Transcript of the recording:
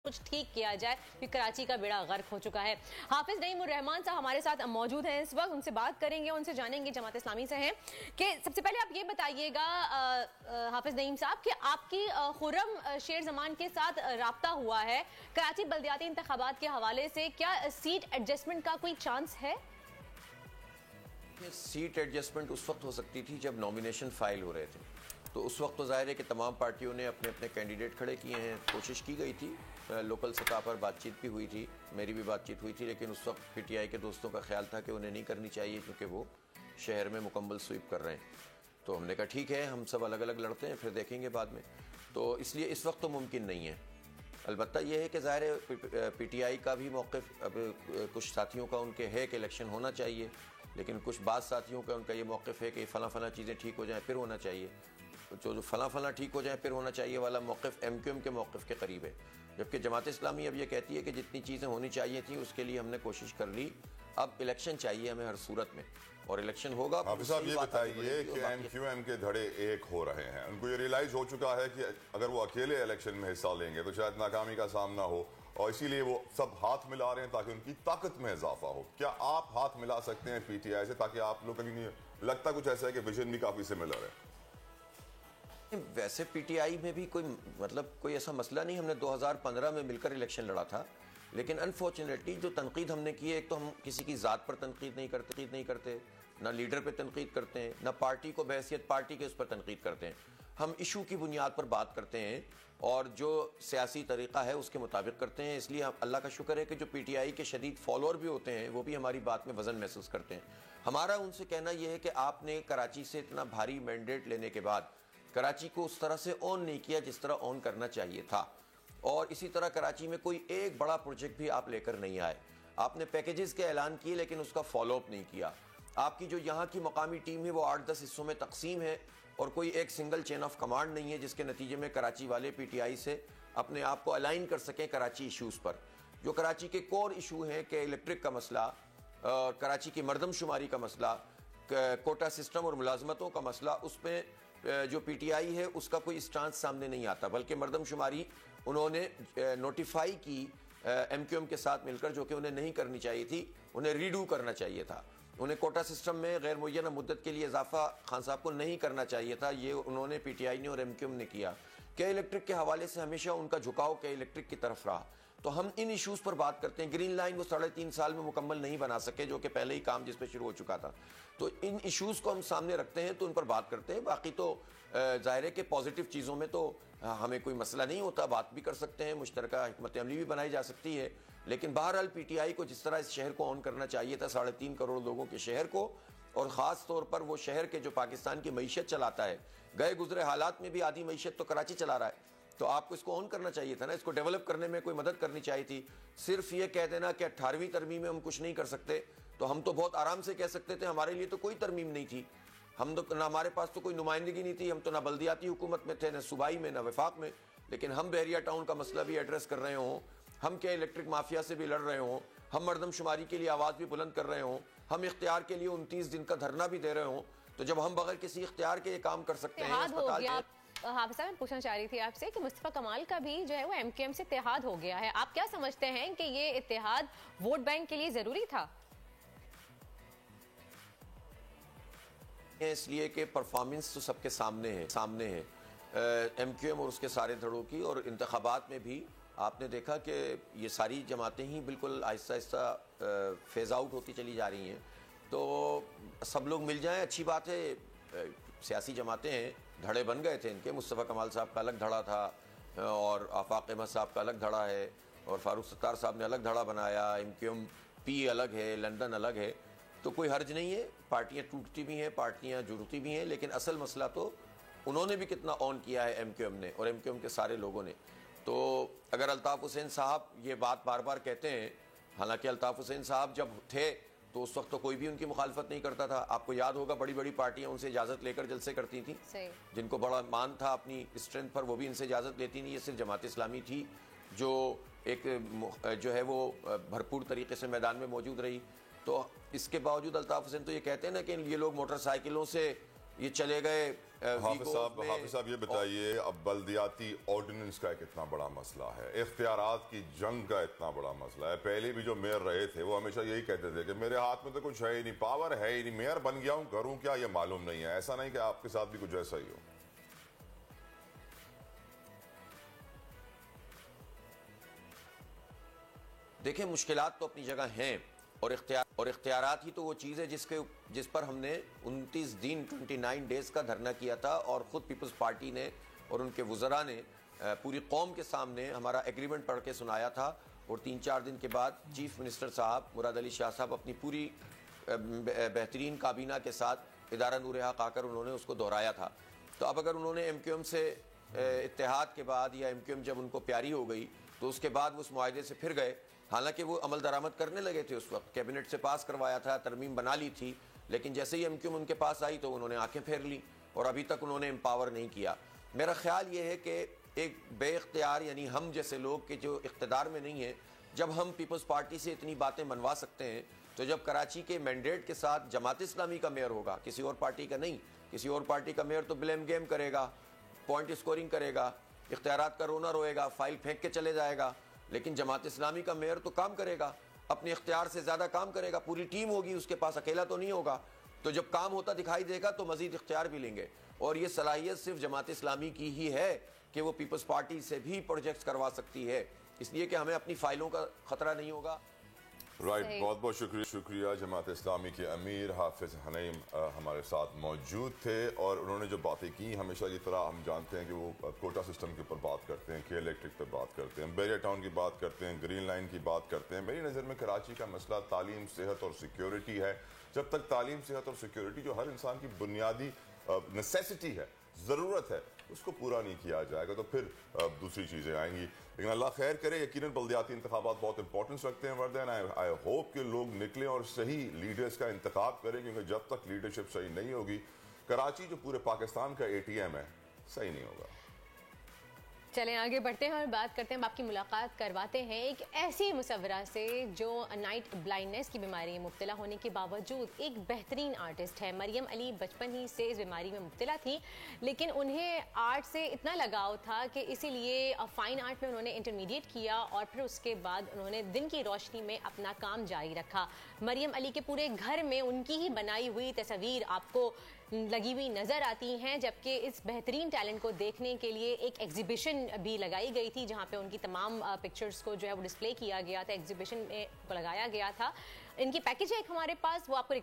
کچھ ٹھیک کیا جائے کہ کراچی کا بیڑا غرق ہو چکا ہے. حافظ نعیم الرحمان صاحب ہمارے ساتھ موجود ہیں اس وقت, ان سے بات کریں گے, ان سے جانیں گے جماعت اسلامی سے ہیں کہ سب سے پہلے آپ یہ بتائیے گا حافظ نعیم صاحب کہ آپ کی خرم شیر زمان کے ساتھ رابطہ ہوا ہے کراچی بلدیاتی انتخابات کے حوالے سے, کیا سیٹ ایڈجسٹمنٹ کا کوئی چانس ہے؟ سیٹ ایڈجسٹمنٹ اس وقت ہو سکتی تھی جب نامینیشن فائل ہو رہے تھے, تو اس وقت تو ظاہر ہے کہ تمام پارٹیوں نے اپنے اپنے کینڈیڈیٹ کھڑے کیے ہیں. کوشش کی گئی تھی, لوکل سطح پر بات چیت بھی ہوئی تھی, میری بھی بات چیت ہوئی تھی, لیکن اس وقت پی ٹی آئی کے دوستوں کا خیال تھا کہ انہیں نہیں کرنی چاہیے کیونکہ وہ شہر میں مکمل سویپ کر رہے ہیں. تو ہم نے کہا ٹھیک ہے, ہم سب الگ الگ لڑتے ہیں, پھر دیکھیں گے بعد میں. تو اس لیے اس وقت تو ممکن نہیں ہے. البتہ یہ ہے کہ ظاہر ہے پی ٹی آئی کا بھی موقف, اب کچھ ساتھیوں کا ان کے ہے کہ الیکشن ہونا چاہیے, لیکن کچھ بعض ساتھیوں کا ان کا یہ موقف ہے کہ فلاں چیزیں ٹھیک ہو جائیں پھر ہونا چاہیے. جو فلاں ٹھیک ہو جائیں پھر ہونا چاہیے والا موقف ایم کیو ایم کے موقف کے قریب ہے, جبکہ جماعت اسلامی اب یہ کہتی ہے کہ جتنی چیزیں ہونی چاہیے تھیں اس کے لیے ہم نے کوشش کر لی, اب الیکشن چاہیے ہمیں ہر صورت میں, اور الیکشن ہوگا. حافظ صاحب یہ بتائیے کہ ایم کیو ایم کے دھڑے ایک ہو رہے ہیں, ان کو یہ ریلائز ہو چکا ہے کہ اگر وہ اکیلے الیکشن میں حصہ لیں گے تو شاید ناکامی کا سامنا ہو, اور اسی لیے وہ سب ہاتھ ملا رہے ہیں تاکہ ان کی طاقت میں اضافہ ہو. کیا آپ ہاتھ ملا سکتے ہیں پی ٹی آئی سے تاکہ آپ لوگ نہیں لگتا کچھ ایسا ہے کہ ویژن بھی کافی سملر ہے؟ ویسے پی ٹی آئی میں بھی کوئی ایسا مسئلہ نہیں, ہم نے 2015 میں مل کر الیکشن لڑا تھا, لیکن انفارچونیٹلی جو تنقید ہم نے کی ہے, ایک تو ہم کسی کی ذات پر تنقید نہیں کرتے, نہ لیڈر پہ تنقید کرتے ہیں, نہ پارٹی کو بحیثیت پارٹی کے اس پر تنقید کرتے ہیں. ہم ایشو کی بنیاد پر بات کرتے ہیں اور جو سیاسی طریقہ ہے اس کے مطابق کرتے ہیں. اس لیے اللہ کا شکر ہے کہ جو پی ٹی آئی کے شدید فالوور بھی ہوتے ہیں وہ بھی ہماری بات میں وزن محسوس کرتے ہیں. ہمارا ان سے کہنا یہ ہے کہ آپ نے کراچی سے اتنا بھاری مینڈیٹ لینے کے بعد کراچی کو اس طرح سے آن نہیں کیا جس طرح آن کرنا چاہیے تھا, اور اسی طرح کراچی میں کوئی ایک بڑا پروجیکٹ بھی آپ لے کر نہیں آئے. آپ نے پیکیجز کے اعلان کیے لیکن اس کا فالو اپ نہیں کیا. آپ کی جو یہاں کی مقامی ٹیم ہے وہ 8-10 حصوں میں تقسیم ہے, اور کوئی ایک سنگل چین آف کمانڈ نہیں ہے جس کے نتیجے میں کراچی والے پی ٹی آئی سے اپنے آپ کو الائن کر سکیں کراچی ایشوز پر. جو کراچی کے کور ایشو ہیں کہ الیکٹرک کا مسئلہ, کراچی کی مردم شماری کا مسئلہ, کوٹا سسٹم اور ملازمتوں کا مسئلہ, اس میں جو پی ٹی آئی ہے اس کا کوئی اسٹانس سامنے نہیں آتا, بلکہ مردم شماری انہوں نے نوٹیفائی کی ایم کیو ایم کے ساتھ مل کر, جو کہ انہیں نہیں کرنی چاہیے تھی, انہیں ریڈو کرنا چاہیے تھا. انہیں کوٹا سسٹم میں غیر معینہ مدت کے لیے اضافہ خان صاحب کو نہیں کرنا چاہیے تھا, یہ انہوں نے پی ٹی آئی نے اور ایم کیو ایم نے کیا. کہ الیکٹرک کے حوالے سے ہمیشہ ان کا جھکاؤ کہ الیکٹرک کی طرف رہا, تو ہم ان ایشوز پر بات کرتے ہیں. گرین لائن وہ 3.5 سال میں مکمل نہیں بنا سکے, جو کہ پہلے ہی کام جس پہ شروع ہو چکا تھا, تو ان ایشوز کو ہم سامنے رکھتے ہیں تو ان پر بات کرتے ہیں. باقی تو ظاہر ہے کہ پازیٹیو چیزوں میں تو ہمیں کوئی مسئلہ نہیں ہوتا, بات بھی کر سکتے ہیں, مشترکہ حکمت عملی بھی بنائی جا سکتی ہے. لیکن بہرحال پی ٹی آئی کو جس طرح اس شہر کو آن کرنا چاہیے تھا 3.5 کروڑ لوگوں کے شہر کو, اور خاص طور پر وہ شہر کے جو پاکستان کی معیشت چلاتا ہے, گئے گزرے حالات میں بھی آدھی معیشت تو کراچی چلا رہا ہے, تو آپ کو اس کو آن کرنا چاہیے تھا نا, اس کو ڈیولپ کرنے میں کوئی مدد کرنی چاہیے تھی. صرف یہ کہہ دینا کہ 18ویں ترمیم میں ہم کچھ نہیں کر سکتے, تو ہم تو بہت آرام سے کہہ سکتے تھے ہمارے لیے تو کوئی ترمیم نہیں تھی, ہم تو نہ ہمارے پاس تو کوئی نمائندگی نہیں تھی, ہم تو نہ بلدیاتی حکومت میں تھے, نہ صوبائی میں, نہ وفاق میں, لیکن ہم بحریہ ٹاؤن کا مسئلہ بھی ایڈریس کر رہے ہوں, ہم کیا الیکٹرک مافیا سے بھی لڑ رہے ہوں, ہم مردم شماری کے لیے آواز بھی بلند کر رہے ہوں, ہم اختیار کے لیے 29 دن کا دھرنا بھی دے رہے ہوں, تو جب ہم بغیر کسی اختیار کے یہ کام کر سکتے ہیں. حافظ صاحب میں پوچھنا چاہ رہی تھی آپ سے کہ مصطفیٰ کمال کا بھی جو ہے وہ ایم کیو ایم سے اتحاد ہو گیا ہے, آپ کیا سمجھتے ہیں کہ یہ اتحاد ووٹ بینک کے لیے ضروری تھا؟ اس لیے کہ پرفارمنس تو سب کے سامنے ہے ایم کیو ایم اور اس کے سارے دھڑوں کی, اور انتخابات میں بھی آپ نے دیکھا کہ یہ ساری جماعتیں ہی بالکل آہستہ آہستہ فیز آؤٹ ہوتی چلی جا رہی ہیں. تو سب لوگ مل جائیں اچھی بات ہے, سیاسی جماعتیں ہیں, دھڑے بن گئے تھے ان کے, مصطفیٰ کمال صاحب کا الگ دھڑا تھا, اور آفاق احمد صاحب کا الگ دھڑا ہے, اور فاروق ستار صاحب نے الگ دھڑا بنایا, ایم کیو ایم پی الگ ہے, لندن الگ ہے, تو کوئی حرج نہیں ہے. پارٹیاں ٹوٹتی بھی ہیں, پارٹیاں جڑتی بھی ہیں, لیکن اصل مسئلہ تو انہوں نے بھی کتنا آن کیا ہے ایم کیو ایم نے اور ایم کیو ایم کے سارے لوگوں نے. تو اگر الطاف حسین صاحب یہ بات بار بار کہتے ہیں, حالانکہ الطاف حسین صاحب جب تھے تو اس وقت تو کوئی بھی ان کی مخالفت نہیں کرتا تھا. آپ کو یاد ہوگا بڑی بڑی پارٹیاں ان سے اجازت لے کر جلسے کرتی تھیں, جن کو بڑا مان تھا اپنی اسٹرینتھ پر, وہ بھی ان سے اجازت لیتی نہیں. یہ صرف جماعت اسلامی تھی جو ایک جو ہے وہ بھرپور طریقے سے میدان میں موجود رہی. تو اس کے باوجود الطاف حسین تو یہ کہتے ہیں نا کہ یہ لوگ موٹر سائیکلوں سے یہ چلے گئے حافظ صاحب یہ بتائیے اب بلدیاتی آرڈیننس کا ایک اتنا بڑا مسئلہ ہے، اختیارات کی جنگ کا اتنا بڑا مسئلہ ہے. پہلے بھی جو میئر رہے تھے وہ ہمیشہ یہی کہتے تھے کہ میرے ہاتھ میں تو کچھ ہے ہی نہیں، پاور ہے ہی نہیں، میئر بن گیا ہوں کروں کیا یہ معلوم نہیں ہے. ایسا نہیں کہ آپ کے ساتھ بھی کچھ ایسا ہی ہو؟ دیکھیں مشکلات تو اپنی جگہ ہیں، اور اختیارات ہی تو وہ چیز ہے جس پر ہم نے 29 دن 29 ڈیز کا دھرنا کیا تھا، اور خود پیپلز پارٹی نے اور ان کے وزراء نے پوری قوم کے سامنے ہمارا ایگریمنٹ پڑھ کے سنایا تھا. اور 3-4 دن کے بعد چیف منسٹر صاحب مراد علی شاہ صاحب اپنی پوری بہترین کابینہ کے ساتھ ادارہ نور حق آ کر انہوں نے اس کو دہرایا تھا. تو اب اگر انہوں نے ایم کیو ایم سے اتحاد کے بعد، یا ایم کیو ایم جب ان کو پیاری ہو گئی تو اس کے بعد وہ اس معاہدے سے پھر گئے، حالانکہ وہ عمل درآمد کرنے لگے تھے، اس وقت کیبنٹ سے پاس کروایا تھا، ترمیم بنا لی تھی، لیکن جیسے ہی ایم کیو ایم ان کے پاس آئی تو انہوں نے آنکھیں پھیر لی اور ابھی تک انہوں نے امپاور نہیں کیا. میرا خیال یہ ہے کہ ایک بے اختیار، یعنی ہم جیسے لوگ کہ جو اقتدار میں نہیں ہیں، جب ہم پیپلز پارٹی سے اتنی باتیں منوا سکتے ہیں، تو جب کراچی کے مینڈیٹ کے ساتھ جماعت اسلامی کا میئر ہوگا، کسی اور پارٹی کا نہیں، کسی اور پارٹی کا میئر تو بلیم گیم کرے گا، پوائنٹ اسکورنگ کرے گا، اختیارات کا رونا روئے گا، فائل پھینک کے چلے جائے گا. لیکن جماعت اسلامی کا میئر تو کام کرے گا، اپنے اختیار سے زیادہ کام کرے گا، پوری ٹیم ہوگی اس کے پاس، اکیلا تو نہیں ہوگا. تو جب کام ہوتا دکھائی دے گا تو مزید اختیار بھی لیں گے. اور یہ صلاحیت صرف جماعت اسلامی کی ہی ہے کہ وہ پیپلز پارٹی سے بھی پروجیکٹس کروا سکتی ہے، اس لیے کہ ہمیں اپنی فائلوں کا خطرہ نہیں ہوگا. رائٹ، بہت بہت شکریہ. جماعت اسلامی کے امیر حافظ حنیم ہمارے ساتھ موجود تھے، اور انہوں نے جو باتیں کی ہمیشہ کی طرح ہم جانتے ہیں کہ وہ کوٹا سسٹم کے اوپر بات کرتے ہیں، کے الیکٹرک پہ بات کرتے ہیں، بیریا ٹاؤن کی بات کرتے ہیں، گرین لائن کی بات کرتے ہیں. میری نظر میں کراچی کا مسئلہ تعلیم، صحت اور سیکیورٹی ہے. جب تک تعلیم، صحت اور سیکیورٹی جو ہر انسان کی بنیادی نیسیسٹی ہے، ضرورت ہے، اس کو پورا نہیں کیا جائے گا تو پھر دوسری چیزیں آئیں گی. لیکن اللہ خیر کرے. یقیناً بلدیاتی انتخابات بہت امپورٹنس رکھتے ہیں وردین. آئی ہوپ کہ لوگ نکلیں اور صحیح لیڈرز کا انتخاب کریں، کیونکہ جب تک لیڈرشپ صحیح نہیں ہوگی، کراچی جو پورے پاکستان کا اے ٹی ایم ہے، صحیح نہیں ہوگا. چلیں آگے بڑھتے ہیں اور بات کرتے ہیں، آپ کی ملاقات کرواتے ہیں ایک ایسی مصورہ سے جو نائٹ بلائنڈنس کی بیماری میں مبتلا ہونے کے باوجود ایک بہترین آرٹسٹ ہے. مریم علی بچپن ہی سے اس بیماری میں مبتلا تھی، لیکن انہیں آرٹ سے اتنا لگاؤ تھا کہ اسی لیے فائن آرٹ میں انہوں نے انٹرمیڈیٹ کیا، اور پھر اس کے بعد انہوں نے دن کی روشنی میں اپنا کام جاری رکھا. مریم علی کے پورے گھر میں ان کی ہی بنائی ہوئی تصاویر آپ کو لگی ہوئی نظر آتی ہیں، جبکہ اس بہترین ٹیلنٹ کو دیکھنے کے لیے ایک ایگزیبیشن بھی لگائی گئی تھی جہاں پہ ان کی تمام پکچرز کو جو ہے وہ ڈسپلے کیا گیا تھا، ایگزیبیشن میں لگایا گیا تھا. ان کی پیکج ہے ایک ہمارے پاس، وہ آپ کو